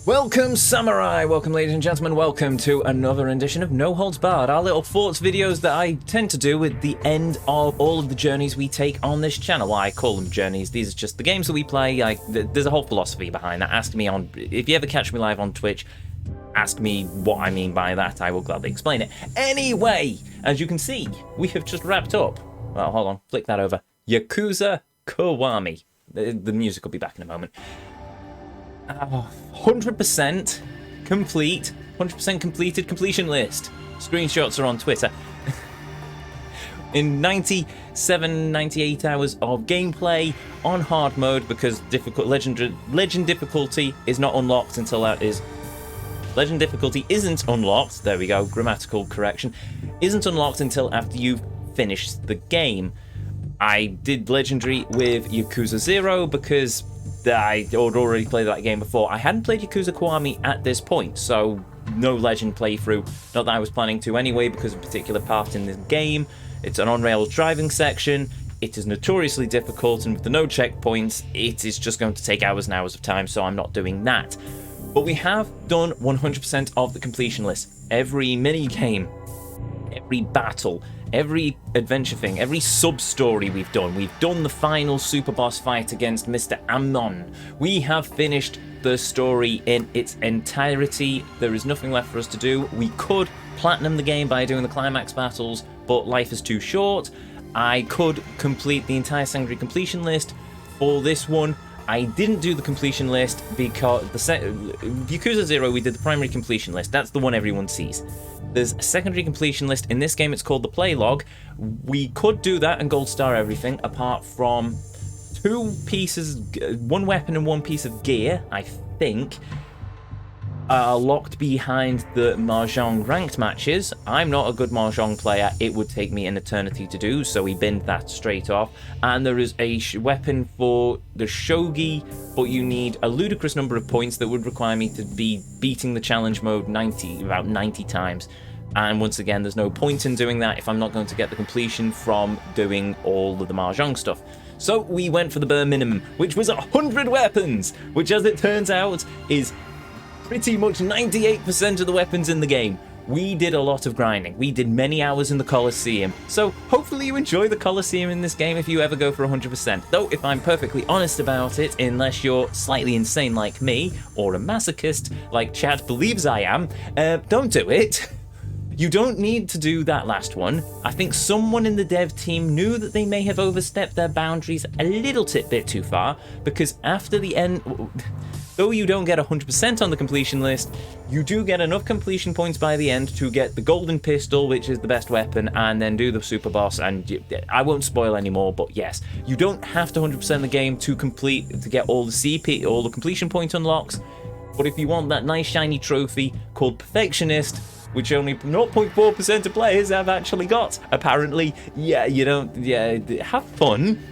Welcome, Samurai! Welcome, ladies and gentlemen. Welcome to another edition of No Holds Barred, our little thoughts videos that I tend to do at the end of all of the journeys we take on this channel. I call them journeys. These are just the games that we play. There's a whole philosophy behind that. Ask me on... If you ever catch me live on Twitch, ask me what I mean by that. I will gladly explain it. Anyway, as you can see, we have just wrapped up. Well, hold on. Flick that over. Yakuza Kiwami. The music will be back in a moment. 100% complete, 100% completed completion list. Screenshots are on Twitter. In 97, 98 hours of gameplay on hard mode, because legend difficulty is not unlocked until that is... Legend difficulty isn't unlocked, there we go, grammatical correction, isn't unlocked until after you've finished the game. I did Legendary with Yakuza 0 because I had already played that game before. I hadn't played Yakuza Kiwami at this point, so no Legend playthrough. Not that I was planning to anyway, because of a particular part in this game. It's an on-rails driving section. It is notoriously difficult, and with the no checkpoints, it is just going to take hours and hours of time, so I'm not doing that. But we have done 100% of the completion list. Every mini-game, every battle, every adventure thing, every sub-story we've done. We've done the final super boss fight against Mr. Amnon. We have finished the story in its entirety. There is nothing left for us to do. We could platinum the game by doing the climax battles, but life is too short. I could complete the entire secondary completion list for this one. I didn't do the completion list because Yakuza 0, we did the primary completion list. That's the one everyone sees. There's a secondary completion list. In this game, it's called the play log. We could do that and gold star everything, apart from two pieces, one weapon and one piece of gear, I think, are locked behind the Mahjong ranked matches. I'm not a good Mahjong player. It would take me an eternity to do, so we binned that straight off. And there is a weapon for the Shogi, but you need a ludicrous number of points that would require me to be beating the challenge mode about 90 times. And once again, there's no point in doing that if I'm not going to get the completion from doing all of the Mahjong stuff. So we went for the bare minimum, which was 100 weapons, which, as it turns out, is pretty much 98% of the weapons in the game. We did a lot of grinding. We did many hours in the Colosseum. So hopefully you enjoy the Colosseum in this game if you ever go for 100%. Though, if I'm perfectly honest about it, unless you're slightly insane like me, or a masochist like Chad believes I am, don't do it. You don't need to do that last one. I think someone in the dev team knew that they may have overstepped their boundaries a little bit too far, because after the end... Though you don't get 100% on the completion list, you do get enough completion points by the end to get the golden pistol, which is the best weapon, and then do the super boss. And I won't spoil anymore, but yes, you don't have to 100% the game to get all the CP, all the completion point unlocks. But if you want that nice shiny trophy called Perfectionist, which only 0.4% of players have actually got, apparently, have fun.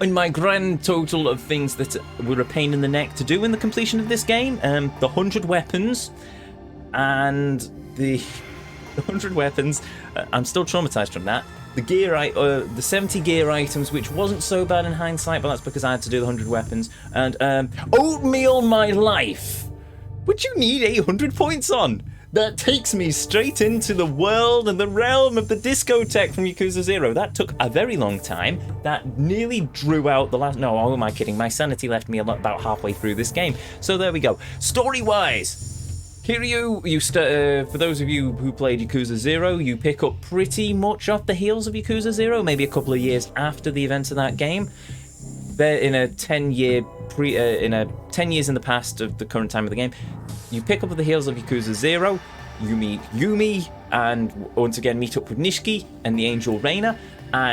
In my grand total of things that were a pain in the neck to do in the completion of this game, the 100 weapons and the 100 weapons, I'm still traumatized from that. The 70 gear items, which wasn't so bad in hindsight, but that's because I had to do the 100 weapons. And Oatmeal My Life, which you need 800 points on. That takes me straight into the world and the realm of the discotheque from Yakuza 0. That took a very long time. That nearly drew out the last... No, who am I kidding? My sanity left me about halfway through this game. So there we go. Story-wise, Kiryu, for those of you who played Yakuza 0, you pick up pretty much off the heels of Yakuza 0, maybe a couple of years after the events of that game. They're in a 10 years in the past of the current time of the game. You pick up at the heels of Yakuza 0, you meet Yumi, and once again meet up with Nishiki and the Angel Reina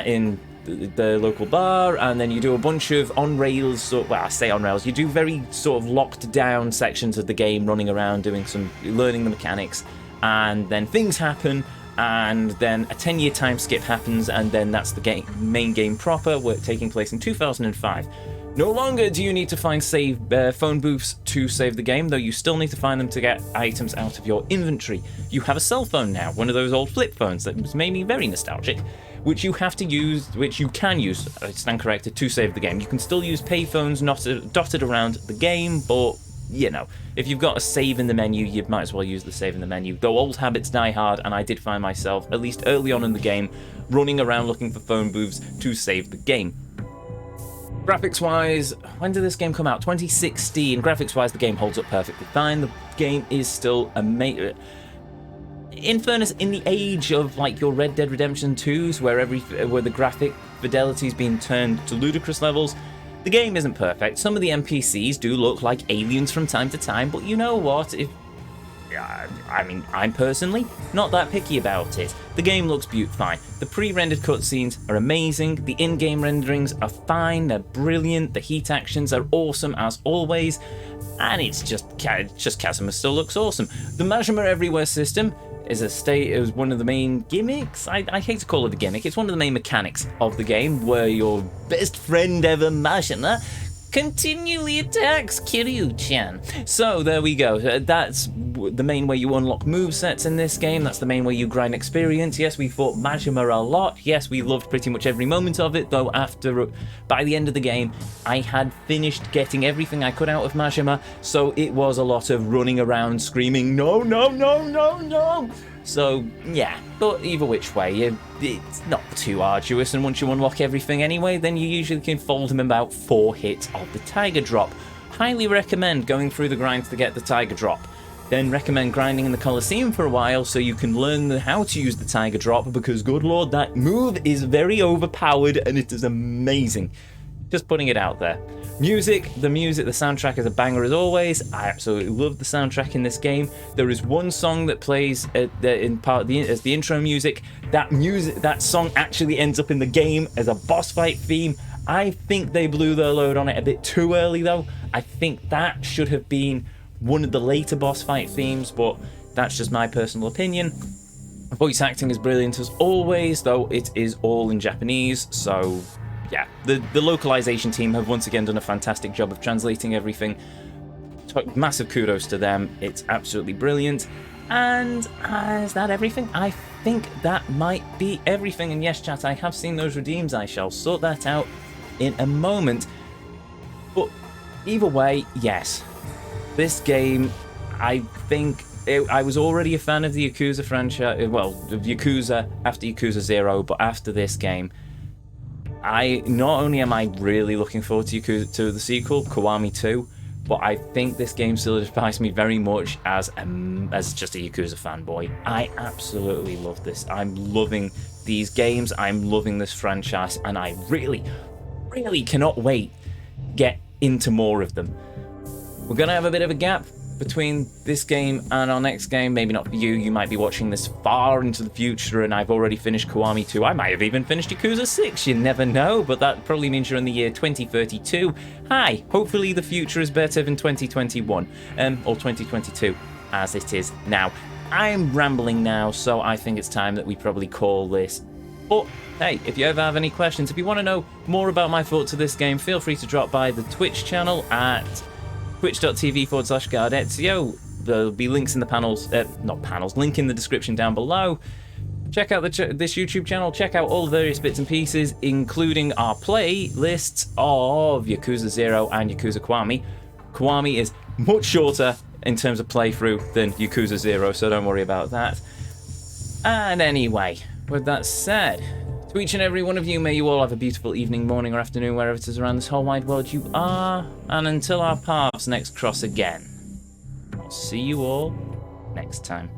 in the local bar, and then you do a bunch of on-rails, well, I say on-rails, you do very sort of locked-down sections of the game, running around, learning the mechanics, and then things happen, and then a 10-year time skip happens, and then that's the main game proper, taking place in 2005. No longer do you need to find phone booths to save the game, though you still need to find them to get items out of your inventory. You have a cell phone now, one of those old flip phones that made me very nostalgic, which you can use, I stand corrected, to save the game. You can still use payphones dotted around the game, but you know, if you've got a save in the menu, you might as well use the save in the menu. Though old habits die hard, and I did find myself, at least early on in the game, running around looking for phone booths to save the game. Graphics-wise, when did this game come out? 2016. Graphics-wise, the game holds up perfectly fine. The game is still amazing. In fairness, in the age of like your Red Dead Redemption 2s, where the graphic fidelity's been turned to ludicrous levels, the game isn't perfect. Some of the NPCs do look like aliens from time to time, but you know what? I mean, I'm personally not that picky about it. The game looks fine. The pre-rendered cutscenes are amazing. The in-game renderings are fine. They're brilliant. The heat actions are awesome as always, and it's just Casimir still looks awesome. The Majima Everywhere system is one of the main gimmicks. I hate to call it a gimmick. It's one of the main mechanics of the game, where your best friend ever, Majima, continually attacks Kiryu-chan. So there we go. That's the main way you unlock movesets in this game. That's the main way you grind experience. Yes, we fought Majima a lot. Yes, we loved pretty much every moment of it, though by the end of the game, I had finished getting everything I could out of Majima, so it was a lot of running around screaming, no, no, no, no, no! So, yeah, but either which way, it's not too arduous, and once you unlock everything anyway, then you usually can fold them about 4 hits of the Tiger Drop. Highly recommend going through the grinds to get the Tiger Drop. Then recommend grinding in the Colosseum for a while so you can learn how to use the Tiger Drop, because good lord, that move is very overpowered and it is amazing. Just putting it out there. The soundtrack is a banger as always. I absolutely love the soundtrack in this game. There is one song that plays as the intro music. That song actually ends up in the game as a boss fight theme. I think they blew their load on it a bit too early though. I think that should have been one of the later boss fight themes, but that's just my personal opinion. Voice acting is brilliant as always, though it is all in Japanese, so yeah, the localization team have once again done a fantastic job of translating everything. Massive kudos to them. It's absolutely brilliant. And is that everything? I think that might be everything. And yes, chat, I have seen those redeems. I shall sort that out in a moment. But either way, yes. This game, I think... I was already a fan of the Yakuza franchise. Well, of Yakuza after Yakuza 0, but after this game... not only am I really looking forward to the sequel, Kiwami 2, but I think this game solidifies me very much as just a Yakuza fanboy. I absolutely love this. I'm loving these games, I'm loving this franchise, and I really, really cannot wait to get into more of them. We're going to have a bit of a gap between this game and our next game. Maybe not for you. You might be watching this far into the future and I've already finished Kiwami 2. I might have even finished Yakuza 6. You never know, but that probably means you're in the year 2032. Hi, hopefully the future is better than 2021, or 2022, as it is now. I'm rambling now, so I think it's time that we probably call this. But hey, if you ever have any questions, if you want to know more about my thoughts of this game, feel free to drop by the Twitch channel at twitch.tv/GuardEzio. There'll be links in the link in the description down below. Check out this YouTube channel, check out all the various bits and pieces, including our playlists of Yakuza 0 and Yakuza Kiwami. Kiwami is much shorter in terms of playthrough than Yakuza 0, so don't worry about that. And anyway, with that said, to each and every one of you, may you all have a beautiful evening, morning, or afternoon, wherever it is around this whole wide world you are. And until our paths next cross again, I'll see you all next time.